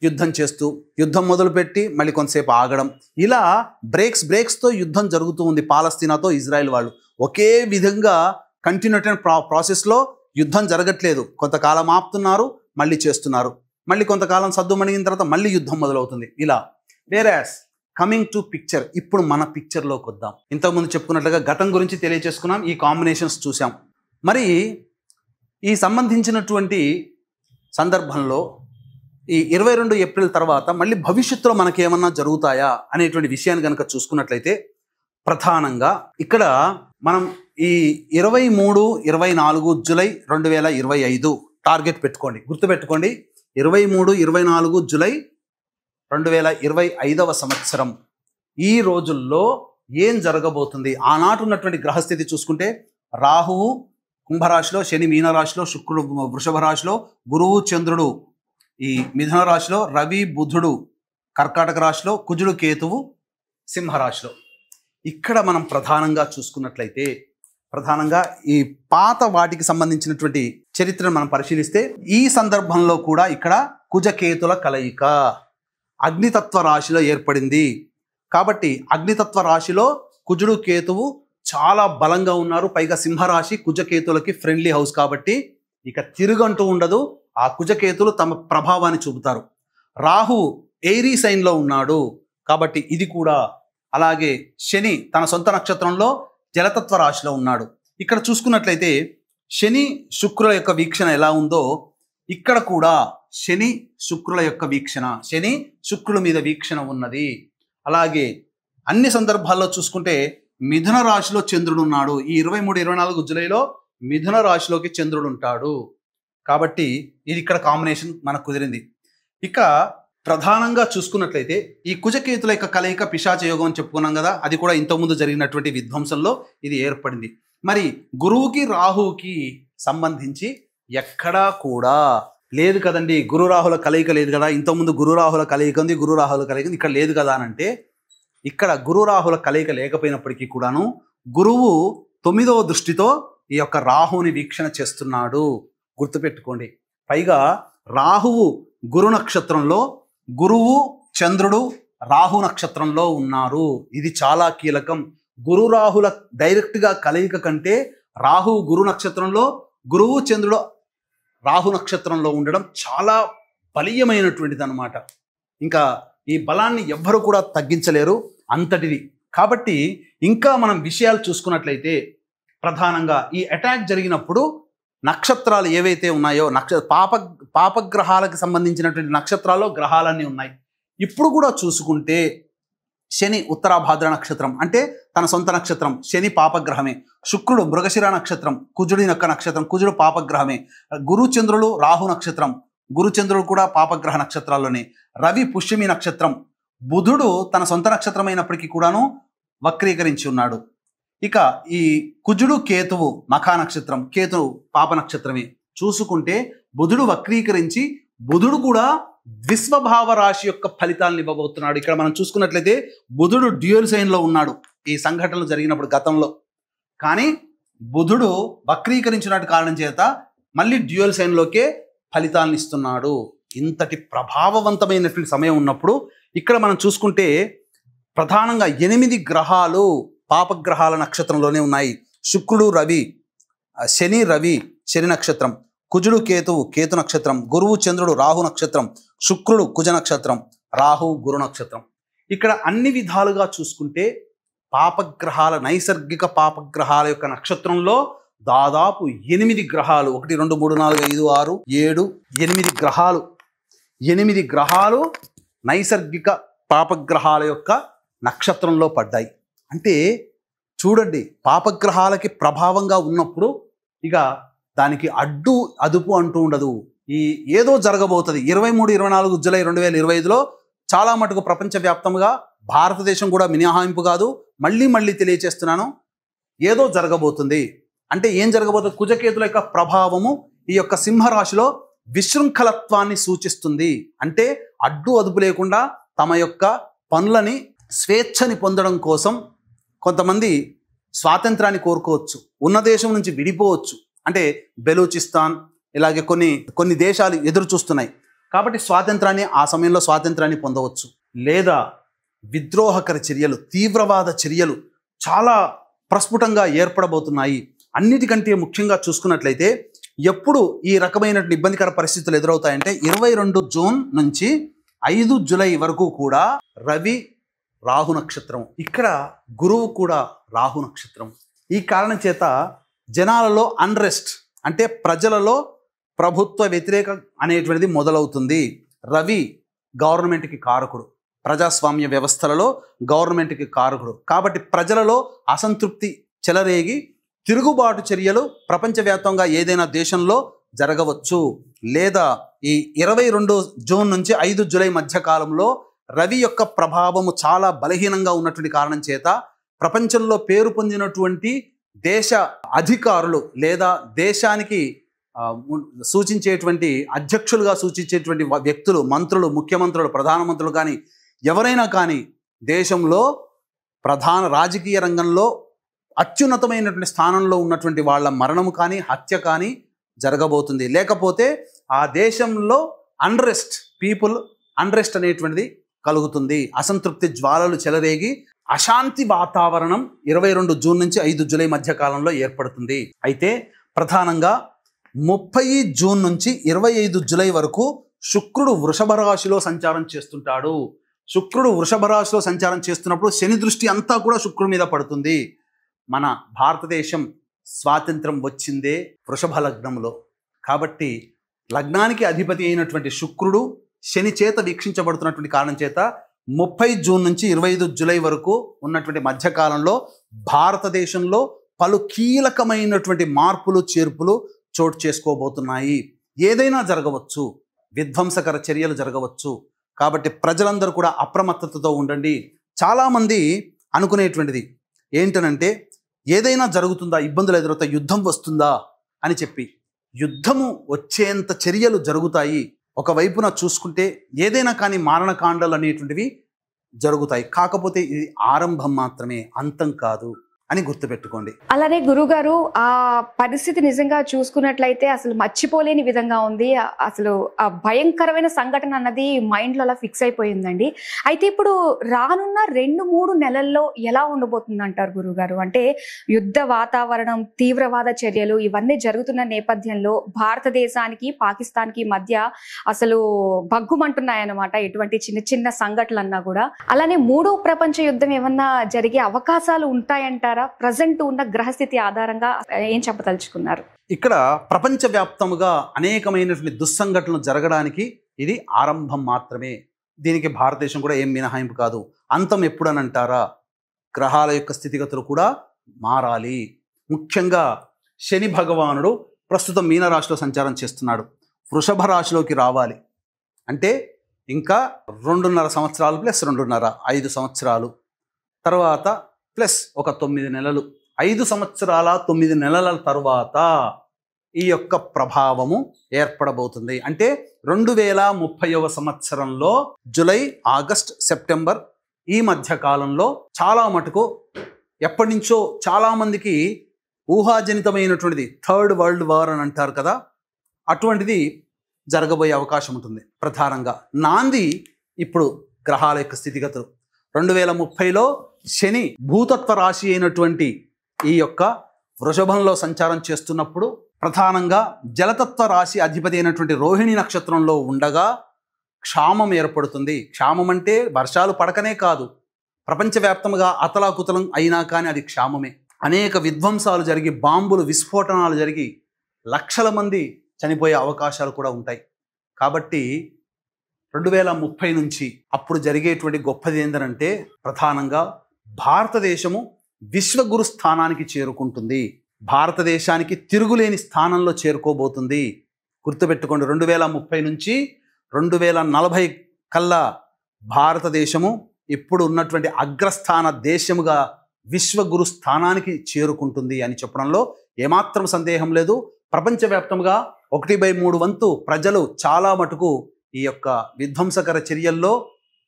యుద్ధం చేస్తూ, యుద్ధం మొదలుపెట్టి మళ్ళీ కొంతసేపు ఆగడం, ఇలా బ్రేక్స్తో యుద్ధం జరుగుతూ ఉంది పాలస్తీనాతో ఇజ్రాయెల్ వాళ్ళు. ఒకే విధంగా కంటిన్యూటెడ్ ప్రాసెస్లో యుద్ధం జరగట్లేదు. కొంతకాలం ఆపుతున్నారు, మళ్ళీ చేస్తున్నారు, మళ్ళీ కొంతకాలం సద్దుమణిగిన తర్వాత మళ్ళీ యుద్ధం మొదలవుతుంది. ఇలా వేరాస్ కమింగ్ టు పిక్చర్, ఇప్పుడు మన పిక్చర్లోకి వద్దాం. ఇంతకుముందు చెప్పుకున్నట్లుగా గతం గురించి తెలియచేసుకున్నాం, ఈ కాంబినేషన్స్ చూసాం. మరి ఈ సంబంధించినటువంటి సందర్భంలో ఈ 22 ఏప్రిల్ తర్వాత మళ్ళీ భవిష్యత్తులో మనకి ఏమన్నా జరుగుతాయా అనేటువంటి విషయాన్ని కనుక చూసుకున్నట్లయితే ప్రధానంగా ఇక్కడ మనం ఈ 23, 24 జూలై 2025 టార్గెట్ పెట్టుకోండి, గుర్తుపెట్టుకోండి. 23, 24 జూలై 2025వ సంవత్సరం ఈ రోజుల్లో ఏం జరగబోతుంది? ఆనాటి ఉన్నటువంటి గ్రహస్థితి చూసుకుంటే రాహువు కుంభరాశిలో, శని మీనరాశిలో, శుక్రుడు వృషభ రాశిలో, గురువు చంద్రుడు ఈ మిథున రాశిలో, రవి బుధుడు కర్కాటక రాశిలో, కుజుడు కేతువు సింహరాశిలో. ఇక్కడ మనం ప్రధానంగా చూసుకున్నట్లయితే ప్రధానంగా ఈ పాత వాటికి సంబంధించినటువంటి చరిత్రను మనం పరిశీలిస్తే ఈ సందర్భంలో కూడా ఇక్కడ కుజకేతుల కలయిక అగ్నితత్వ రాశిలో ఏర్పడింది. కాబట్టి అగ్నితత్వ రాశిలో కుజుడు కేతువు చాలా బలంగా ఉన్నారు. పైగా సింహరాశి కుజకేతులకి ఫ్రెండ్లీ హౌస్ కాబట్టి ఇక తిరుగంటూ ఉండదు. ఆ కుజకేతులు తమ ప్రభావాన్ని చూపుతారు. రాహు ఎయిరీ సైన్లో ఉన్నాడు కాబట్టి ఇది కూడా. అలాగే శని తన సొంత నక్షత్రంలో జలతత్వ రాశిలో ఉన్నాడు. ఇక్కడ చూసుకున్నట్లయితే శని శుక్రుల యొక్క వీక్షణ ఎలా ఉందో ఇక్కడ కూడా శని శుక్రుల యొక్క వీక్షణ, శని శుక్రుల మీద వీక్షణ ఉన్నది. అలాగే అన్ని సందర్భాల్లో చూసుకుంటే మిథున రాశిలో చంద్రుడు ఉన్నాడు. ఈ 23-24 జూలైలో మిథున రాశిలోకి చంద్రుడు ఉంటాడు. కాబట్టి ఇది ఇక్కడ కాంబినేషన్ మనకు కుదిరింది. ఇక ప్రధానంగా చూసుకున్నట్లయితే ఈ కుజకేతుల యొక్క కలయిక పిశాచ యోగం అని చెప్పుకున్నాం కదా, అది కూడా ఇంతకుముందు జరిగినటువంటి విధ్వంసంలో ఇది ఏర్పడింది. మరి గురువుకి రాహువుకి సంబంధించి ఎక్కడా కూడా లేదు కదండి, గురు రాహుల కలయిక లేదు కదా, ఇంతకుముందు గురు రాహుల కలయిక ఉంది, గురు రాహుల కలయిక ఉంది, ఇక్కడ లేదు కదా అని అంటే ఇక్కడ గురు రాహుల కలయిక లేకపోయినప్పటికీ కూడాను గురువు 9వ దృష్టితో ఈ యొక్క రాహుని వీక్షణ చేస్తున్నాడు. గుర్తుపెట్టుకోండి. పైగా రాహువు గురు నక్షత్రంలో, గురువు చంద్రుడు రాహు నక్షత్రంలో ఉన్నారు. ఇది చాలా కీలకం. గురు రాహుల డైరెక్ట్గా కలయిక కంటే రాహు గురు నక్షత్రంలో, గురువు చంద్రుడు రాహు నక్షత్రంలో ఉండడం చాలా బలీయమైనటువంటిది అన్నమాట. ఇంకా ఈ బలాన్ని ఎవ్వరూ కూడా తగ్గించలేరు, అంతటిది. కాబట్టి ఇంకా మనం విషయాలు చూసుకున్నట్లయితే ప్రధానంగా ఈ అటాక్ జరిగినప్పుడు నక్షత్రాలు ఏవైతే ఉన్నాయో పాపగ్రహాలకు సంబంధించినటువంటి నక్షత్రాల్లో గ్రహాలన్నీ ఉన్నాయి. ఇప్పుడు కూడా చూసుకుంటే శని ఉత్తరాభాద్ర నక్షత్రం అంటే తన సొంత నక్షత్రం, శని పాపగ్రహమే. శుక్రుడు మృగశిర నక్షత్రం, కుజుడి యొక్క నక్షత్రం, కుజుడు పాపగ్రహమే. గురు చంద్రులు రాహు నక్షత్రం, గురు చంద్రుడు కూడా పాపగ్రహ నక్షత్రాల్లోనే. రవి పుష్యమి నక్షత్రం. బుధుడు తన సొంత నక్షత్రం అయినప్పటికీ కూడాను వక్రీకరించి ఉన్నాడు. ఇక ఈ కుజుడు కేతువు మఖా నక్షత్రం, కేతువు పాప నక్షత్రమే. చూసుకుంటే బుధుడు వక్రీకరించి బుధుడు కూడా ద్విస్వభావ రాశి యొక్క ఫలితాలను ఇవ్వబోతున్నాడు. ఇక్కడ మనం చూసుకున్నట్లయితే బుధుడు డ్యూయల్ సైన్లో ఉన్నాడు ఈ సంఘటనలు జరిగినప్పుడు గతంలో. కానీ బుధుడు వక్రీకరించినట్టు కారణం చేత మళ్ళీ డ్యూయల్ సైన్లోకే ఫలితాలను ఇస్తున్నాడు. ఇంతటి ప్రభావవంతమైనటువంటి సమయం ఉన్నప్పుడు ఇక్కడ మనం చూసుకుంటే ప్రధానంగా 8 గ్రహాలు పాపగ్రహాల నక్షత్రంలోనే ఉన్నాయి. శుక్రుడు రవి, శని రవి శని నక్షత్రం, కుజుడు కేతువు కేతు నక్షత్రం, గురువు చంద్రుడు రాహు నక్షత్రం, శుక్రుడు కుజ నక్షత్రం, రాహు గురు నక్షత్రం. ఇక్కడ అన్ని విధాలుగా చూసుకుంటే పాపగ్రహాల నైసర్గిక పాపగ్రహాల యొక్క నక్షత్రంలో దాదాపు 8 గ్రహాలు 1 2 3 4 5 6 7 8 గ్రహాలు 8 గ్రహాలు నైసర్గిక పాపగ్రహాల యొక్క నక్షత్రంలో పడ్డాయి. అంటే చూడండి, పాపగ్రహాలకి ప్రభావంగా ఉన్నప్పుడు ఇక దానికి అడ్డు అదుపు అంటూ ఉండదు. ఈ ఏదో జరగబోతుంది. 23-24 జూలై 2025లో చాలా మటుకు ప్రపంచవ్యాప్తంగా, భారతదేశం కూడా మినహాయింపు కాదు, మళ్ళీ తెలియచేస్తున్నాను, ఏదో జరగబోతుంది. అంటే ఏం జరగబోతుంది? కుజకేతుల యొక్క ప్రభావము ఈ యొక్క సింహరాశిలో విశృంఖలత్వాన్ని సూచిస్తుంది. అంటే అడ్డు అదుపు లేకుండా తమ యొక్క పనులని స్వేచ్ఛని పొందడం కోసం కొంతమంది స్వాతంత్రాన్ని కోరుకోవచ్చు, ఉన్న దేశం నుంచి విడిపోవచ్చు. అంటే బెలూచిస్తాన్ ఇలాగే కొన్ని దేశాలు ఎదురు చూస్తున్నాయి కాబట్టి స్వాతంత్రాన్ని ఆ సమయంలో స్వాతంత్రాన్ని పొందవచ్చు. లేదా విద్రోహకర చర్యలు, తీవ్రవాద చర్యలు చాలా ప్రస్ఫుటంగా ఏర్పడబోతున్నాయి. అన్నిటికంటే ముఖ్యంగా చూసుకున్నట్లయితే ఎప్పుడు ఈ రకమైన ఇబ్బందికర పరిస్థితులు ఎదురవుతాయంటే 22 జూన్ నుంచి 5 జూలై వరకు కూడా రవి రాహు నక్షత్రం, ఇక్కడ గురువు కూడా రాహు నక్షత్రం. ఈ కారణం చేత జనాలలో అన్రెస్ట్ అంటే ప్రజలలో ప్రభుత్వ వ్యతిరేక అనేటువంటిది మొదలవుతుంది. రవి గవర్నమెంట్కి కారకుడు, ప్రజాస్వామ్య వ్యవస్థలలో గవర్నమెంట్కి కారకుడు. కాబట్టి ప్రజలలో అసంతృప్తి చెలరేగి తిరుగుబాటు చర్యలు ప్రపంచవ్యాప్తంగా ఏదైనా దేశంలో జరగవచ్చు. లేదా ఈ 22 జూన్ నుంచి 5 జూలై మధ్య కాలంలో రవి యొక్క ప్రభావము చాలా బలహీనంగా ఉన్నటువంటి కారణం చేత ప్రపంచంలో పేరు పొందినటువంటి దేశ అధికారులు లేదా దేశానికి సూచించేటువంటి అధ్యక్షులుగా సూచించేటువంటి వ్యక్తులు, మంత్రులు, ముఖ్యమంత్రులు, ప్రధానమంత్రులు కానీ ఎవరైనా కానీ దేశంలో ప్రధాన రాజకీయ రంగంలో అత్యున్నతమైనటువంటి స్థానంలో ఉన్నటువంటి వాళ్ళ మరణము కానీ హత్య కానీ జరగబోతుంది. లేకపోతే ఆ దేశంలో పీపుల్ అన్రెస్ట్ అనేటువంటిది కలుగుతుంది. అసంతృప్తి జ్వాలలు చెలరేగి అశాంతి వాతావరణం 22 జూన్ నుంచి 5 జూలై మధ్య కాలంలో ఏర్పడుతుంది. అయితే ప్రధానంగా 30 జూన్ నుంచి 25 జూలై వరకు శుక్రుడు వృషభ రాశిలో సంచారం చేస్తుంటాడు. శుక్రుడు వృషభ రాశిలో సంచారం చేస్తున్నప్పుడు శని దృష్టి అంతా కూడా శుక్రుడి మీద పడుతుంది. మన భారతదేశం స్వాతంత్రం వచ్చిందే వృషభ లగ్నంలో. కాబట్టి లగ్నానికి అధిపతి అయినటువంటి శుక్రుడు శని చేత వీక్షించబడుతున్నటువంటి కారణం చేత 30 జూన్ నుంచి 25 జూలై వరకు ఉన్నటువంటి మధ్యకాలంలో భారతదేశంలో పలు కీలకమైనటువంటి మార్పులు చేర్పులు చోటు చేసుకోబోతున్నాయి. ఏదైనా జరగవచ్చు, విధ్వంసకర చర్యలు జరగవచ్చు. కాబట్టి ప్రజలందరూ కూడా అప్రమత్తతతో ఉండండి. చాలామంది అనుకునేటువంటిది ఏంటనంటే ఏదైనా జరుగుతుందా, ఇబ్బందులు ఎదురవుతాయి, యుద్ధం వస్తుందా అని చెప్పి. యుద్ధము వచ్చేంత చర్యలు జరుగుతాయి. ఒకవైపున చూసుకుంటే ఏదైనా కానీ మారణకాండాలు అనేటువంటివి జరుగుతాయి. కాకపోతే ఇది ఆరంభం మాత్రమే, అంతం కాదు అని గుర్తుపెట్టుకోండి. అలానే గురుగారు, ఆ పరిస్థితి నిజంగా చూసుకున్నట్లయితే అసలు మర్చిపోలేని విధంగా ఉంది. అసలు ఆ భయంకరమైన సంఘటన అన్నది మైండ్లో అలా ఫిక్స్ అయిపోయిందండి. అయితే ఇప్పుడు రానున్న 2-3 నెలల్లో ఎలా ఉండబోతుంది అంటారు గురుగారు? అంటే యుద్ధ వాతావరణం, తీవ్రవాద చర్యలు ఇవన్నీ జరుగుతున్న నేపథ్యంలో భారతదేశానికి పాకిస్తాన్కి మధ్య అసలు భగ్గుమంటున్నాయన్నమాట ఎటువంటి చిన్న చిన్న సంఘటనలన్నా కూడా. అలానే 3వ ప్రపంచ యుద్ధం ఏమన్నా జరిగే అవకాశాలు ఉంటాయంటారా? ప్రజెంట్ ఉన్న గ్రహస్థితి ఆధారంగా ఏం చెప్పదలుచుకున్నారు? ఇక్కడ ప్రపంచవ్యాప్తముగా అనేకమైనటువంటి దుస్సంఘటనలు జరగడానికి ఇది ఆరంభం మాత్రమే. దీనికి భారతదేశం కూడా ఏం మినహాయింపు కాదు. అంతం ఎప్పుడని అంటారా? గ్రహాల యొక్క స్థితిగతులు కూడా మారాలి. ముఖ్యంగా శని భగవానుడు ప్రస్తుతం మీనరాశిలో సంచారం చేస్తున్నాడు. వృషభ రాశిలోకి రావాలి అంటే ఇంకా 2.5 సంవత్సరాలు ప్లస్ 2.5 5 సంవత్సరాలు తర్వాత ప్లస్ ఒక 9 నెలలు, 5 సంవత్సరాల 9 నెలల తర్వాత ఈ యొక్క ప్రభావము ఏర్పడబోతుంది. అంటే 2030వ సంవత్సరంలో జూలై, ఆగస్ట్, సెప్టెంబర్ ఈ మధ్య కాలంలో చాలా మటుకు ఎప్పటి నుంచో చాలామందికి ఊహాజనితమైనటువంటిది థర్డ్ వరల్డ్ వార్ అని అంటారు కదా, అటువంటిది జరగబోయే అవకాశం ఉంటుంది. ప్రధానంగా నాంది ఇప్పుడు గ్రహాల యొక్క స్థితిగతులు 2030లో శని భూతత్వ రాశి అయినటువంటి ఈ యొక్క వృషభంలో సంచారం చేస్తున్నప్పుడు ప్రధానంగా జలతత్వ రాశి అధిపతి అయినటువంటి రోహిణి నక్షత్రంలో ఉండగా క్షామం ఏర్పడుతుంది. క్షామం అంటే వర్షాలు పడకనే కాదు, ప్రపంచవ్యాప్తంగా అతలాకుతలం అయినా కానీ అది క్షామమే. అనేక విధ్వంసాలు జరిగి, బాంబులు విస్ఫోటనాలు జరిగి లక్షల మంది చనిపోయే అవకాశాలు కూడా ఉంటాయి. కాబట్టి 2030 నుంచి అప్పుడు జరిగేటువంటి గొప్పది ఏంటంటే ప్రధానంగా భారతదేశము విశ్వగురు స్థానానికి చేరుకుంటుంది. భారతదేశానికి తిరుగులేని స్థానంలో చేరుకోబోతుంది. గుర్తుపెట్టుకోండి, 2030 నుంచి 2040 కల్లా భారతదేశము ఇప్పుడు ఉన్నటువంటి అగ్రస్థాన దేశముగా విశ్వగురు స్థానానికి చేరుకుంటుంది అని చెప్పడంలో ఏమాత్రం సందేహం లేదు. ప్రపంచవ్యాప్తంగా 1/3 వంతు ప్రజలు చాలా మటుకు ఈ యొక్క విధ్వంసకర చర్యల్లో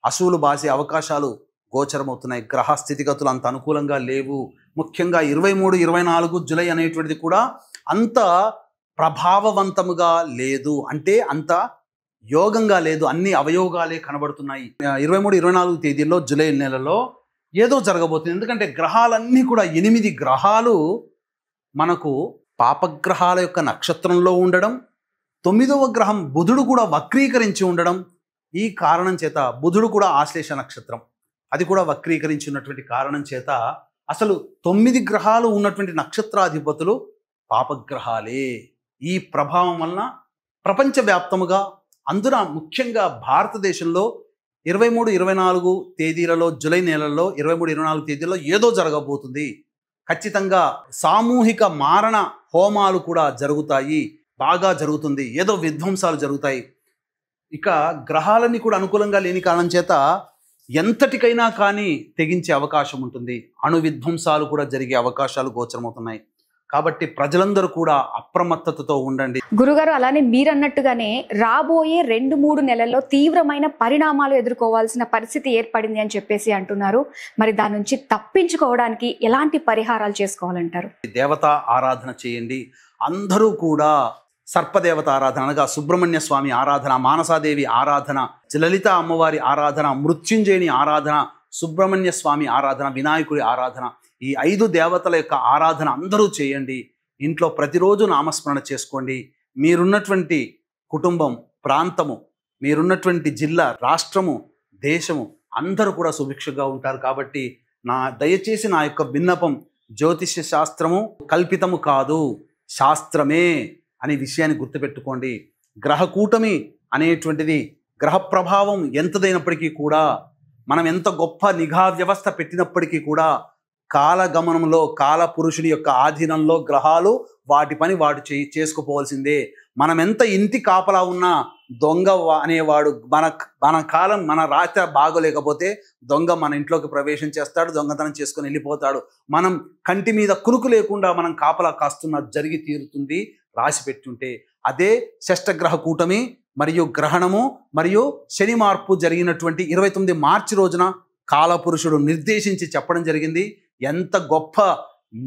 అసూలు బాసే అవకాశాలు గోచరమవుతున్నాయి. గ్రహ స్థితిగతులు అంత అనుకూలంగా లేవు. ముఖ్యంగా 23-24 జూలై అనేటువంటిది కూడా అంత ప్రభావవంతముగా లేదు, అంటే అంత యోగంగా లేదు, అన్ని అవయోగాలే కనబడుతున్నాయి. 23-24 తేదీల్లో జూలై నెలలో ఏదో జరగబోతుంది. ఎందుకంటే గ్రహాలన్నీ కూడా 8 గ్రహాలు మనకు పాపగ్రహాల యొక్క నక్షత్రంలో ఉండడం, 9వ గ్రహం బుధుడు కూడా వక్రీకరించి ఉండడం, ఈ కారణం చేత బుధుడు కూడా ఆశ్లేష నక్షత్రం, అది కూడా వక్రీకరించి ఉన్నటువంటి కారణం చేత అసలు 9 గ్రహాలు ఉన్నటువంటి నక్షత్రాధిపతులు పాపగ్రహాలే. ఈ ప్రభావం వలన ప్రపంచవ్యాప్తముగా అందున ముఖ్యంగా భారతదేశంలో 23-24 తేదీలలో జూలై నెలలో 23-24 తేదీలలో ఏదో జరగబోతుంది. ఖచ్చితంగా సామూహిక మారణ హోమాలు కూడా జరుగుతాయి, బాగా జరుగుతుంది, ఏదో విధ్వంసాలు జరుగుతాయి. ఇక గ్రహాలన్నీ కూడా అనుకూలంగా లేని కారణం చేత ఎంతటికైనా కానీ తెగించే అవకాశం ఉంటుంది. అణు విధ్వంసాలు కూడా జరిగే అవకాశాలు గోచరమవుతున్నాయి. కాబట్టి ప్రజలందరూ కూడా అప్రమత్తతతో ఉండండి. గురుగారు, అలానే మీరన్నట్టుగానే రాబోయే 2-3 నెలల్లో తీవ్రమైన పరిణామాలు ఎదుర్కోవాల్సిన పరిస్థితి ఏర్పడింది అని చెప్పేసి అంటున్నారు. మరి దాని నుంచి తప్పించుకోవడానికి ఎలాంటి పరిహారాలు చేసుకోవాలంటారు? దేవతా ఆరాధన చేయండి. అందరూ కూడా సర్పదేవత ఆరాధన అనగా సుబ్రహ్మణ్య స్వామి ఆరాధన, మానసాదేవి ఆరాధన, లలిత అమ్మవారి ఆరాధన, మృత్యుంజయుని ఆరాధన, సుబ్రహ్మణ్య స్వామి ఆరాధన, వినాయకుడి ఆరాధన, ఈ 5 దేవతల యొక్క ఆరాధన అందరూ చేయండి. ఇంట్లో ప్రతిరోజు నామస్మరణ చేసుకోండి. మీరున్నటువంటి కుటుంబం, ప్రాంతము, మీరున్నటువంటి జిల్లా, రాష్ట్రము, దేశము అందరూ కూడా సుభిక్షంగా ఉంటారు. కాబట్టి దయచేసి నా యొక్క విన్నపం, జ్యోతిష్య శాస్త్రము కల్పితము కాదు, శాస్త్రమే అనే విషయాన్ని గుర్తుపెట్టుకోండి. గ్రహ కూటమి అనేటువంటిది గ్రహ ప్రభావం ఎంతదైనప్పటికీ కూడా, మనం ఎంత గొప్ప నిఘా వ్యవస్థ పెట్టినప్పటికీ కూడా, కాలగమనంలో కాల పురుషుని యొక్క ఆధీనంలో గ్రహాలు వాటి పని వాడు చేసుకుపోవాల్సిందే. మనం ఎంత ఇంటి కాపలా ఉన్నా దొంగ అనేవాడు మన కాలం మన రాత్రి బాగోలేకపోతే దొంగ మన ఇంట్లోకి ప్రవేశం చేస్తాడు, దొంగతనం చేసుకొని వెళ్ళిపోతాడు. మనం కంటి మీద కునుకు లేకుండా మనం కాపలా కాస్తున్న జరిగి తీరుతుంది రాసి పెట్టుంటే. అదే షష్టగ్రహ కూటమి మరియు గ్రహణము మరియు శని మార్పు జరిగినటువంటి 29 మార్చి రోజున కాలపురుషుడు నిర్దేశించి చెప్పడం జరిగింది. ఎంత గొప్ప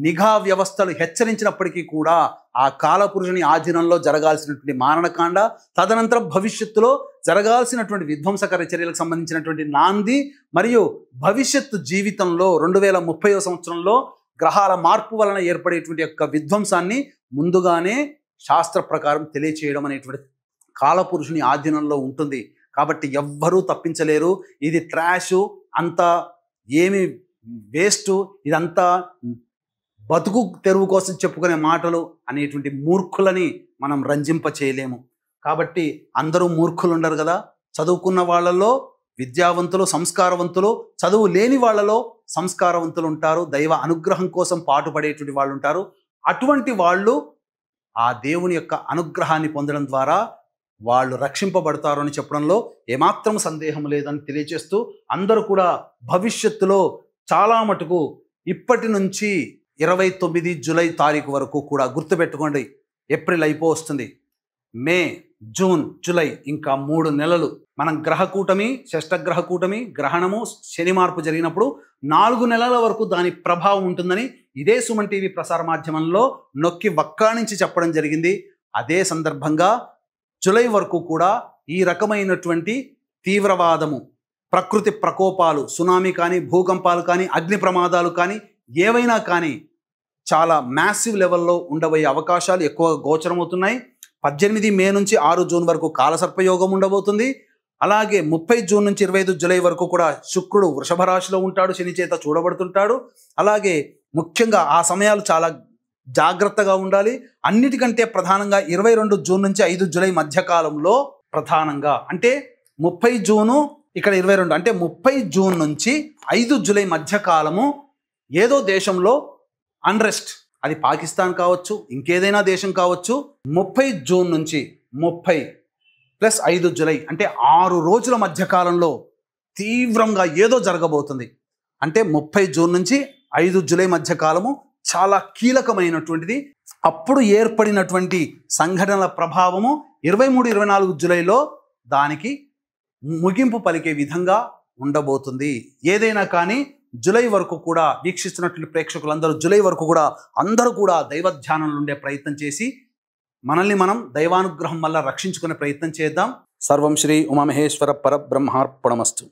నిఘా వ్యవస్థలు హెచ్చరించినప్పటికీ కూడా ఆ కాలపురుషుని ఆధీనంలో జరగాల్సినటువంటి మారణకాండ, తదనంతరం భవిష్యత్తులో జరగాల్సినటువంటి విధ్వంసకర చర్యలకు సంబంధించినటువంటి నాంది, మరియు భవిష్యత్తు జీవితంలో 2030వ సంవత్సరంలో గ్రహాల మార్పు వలన ఏర్పడేటువంటి యొక్క విధ్వంసాన్ని ముందుగానే శాస్త్ర ప్రకారం తెలియచేయడం అనేటువంటి కాలపురుషుని ఆధీనంలో ఉంటుంది. కాబట్టి ఎవ్వరూ తప్పించలేరు. ఇది ట్రాషు, అంతా ఏమి వేస్ట్, ఇదంతా బతుకు తెరువు కోసం చెప్పుకునే మాటలు అనేటువంటి మూర్ఖులని మనం రంజింప చేయలేము. కాబట్టి అందరూ మూర్ఖులు ఉండరు కదా. చదువుకున్న వాళ్ళలో విద్యావంతులు, సంస్కారవంతులు, చదువు లేని వాళ్ళలో సంస్కారవంతులు ఉంటారు, దైవ అనుగ్రహం కోసం పాటుపడేటువంటి వాళ్ళు ఉంటారు. అటువంటి వాళ్ళు ఆ దేవుని యొక్క అనుగ్రహాన్ని పొందడం ద్వారా వాళ్ళు రక్షింపబడతారు అని చెప్పడంలో ఏమాత్రం సందేహం లేదని తెలియజేస్తూ, అందరూ కూడా భవిష్యత్తులో చాలా మటుకు ఇప్పటి నుంచి 29 జూలై తారీఖు వరకు కూడా గుర్తుపెట్టుకోండి. ఏప్రిల్ అయిపోతుంది, మే, జూన్, జూలై, ఇంకా 3 నెలలు మనం గ్రహ కూటమి, షష్టగ్రహ కూటమి, గ్రహణము, శని మార్పు జరిగినప్పుడు 4 నెలల వరకు దాని ప్రభావం ఉంటుందని ఇదే సుమన్ టీవీ ప్రసార మాధ్యమంలో నొక్కి వక్కాణించి చెప్పడం జరిగింది. అదే సందర్భంగా జూలై వరకు కూడా ఈ రకమైనటువంటి తీవ్రవాదము, ప్రకృతి ప్రకోపాలు, సునామీ కానీ, భూకంపాలు కానీ, అగ్ని ప్రమాదాలు కానీ, ఏవైనా కానీ చాలా మ్యాసివ్ లెవెల్లో ఉండబోయే అవకాశాలు ఎక్కువగా గోచరమవుతున్నాయి. 18 మే నుంచి 6 జూన్ వరకు కాలసర్పయోగం ఉండబోతుంది. అలాగే 30 జూన్ నుంచి 25 జూలై వరకు కూడా శుక్రుడు వృషభ రాశిలో ఉంటాడు, శని చేత చూడబడుతుంటాడు. అలాగే ముఖ్యంగా ఆ సమయాలు చాలా జాగ్రత్తగా ఉండాలి. అన్నిటికంటే ప్రధానంగా 22 జూన్ నుంచి 5 జూలై మధ్యకాలంలో ప్రధానంగా, అంటే 30 జూను ఇక్కడ 22, అంటే 30 జూన్ నుంచి 5 జూలై మధ్యకాలము ఏదో దేశంలో అన్రెస్ట్, అది పాకిస్తాన్ కావచ్చు, ఇంకేదైనా దేశం కావచ్చు. 30 జూన్ నుంచి 30 ప్లస్ 5 జూలై అంటే 6 రోజుల మధ్యకాలంలో తీవ్రంగా ఏదో జరగబోతుంది. అంటే 30 జూన్ నుంచి 5 జూలై మధ్యకాలము చాలా కీలకమైనటువంటిది. అప్పుడు ఏర్పడినటువంటి సంఘటనల ప్రభావము 23-24 జూలైలో దానికి ముగింపు పలికే విధంగా ఉండబోతుంది. ఏదైనా కానీ జూలై వరకు కూడా వీక్షిస్తున్నటువంటి ప్రేక్షకులందరూ జూలై వరకు కూడా అందరూ కూడా దైవ ధ్యానంలో ఉండే ప్రయత్నం చేసి మనల్ని మనం దైవానుగ్రహం వల్ల రక్షించుకునే ప్రయత్నం చేద్దాం. సర్వం శ్రీ ఉమామహేశ్వర పరబ్రహ్మార్పణమస్తు.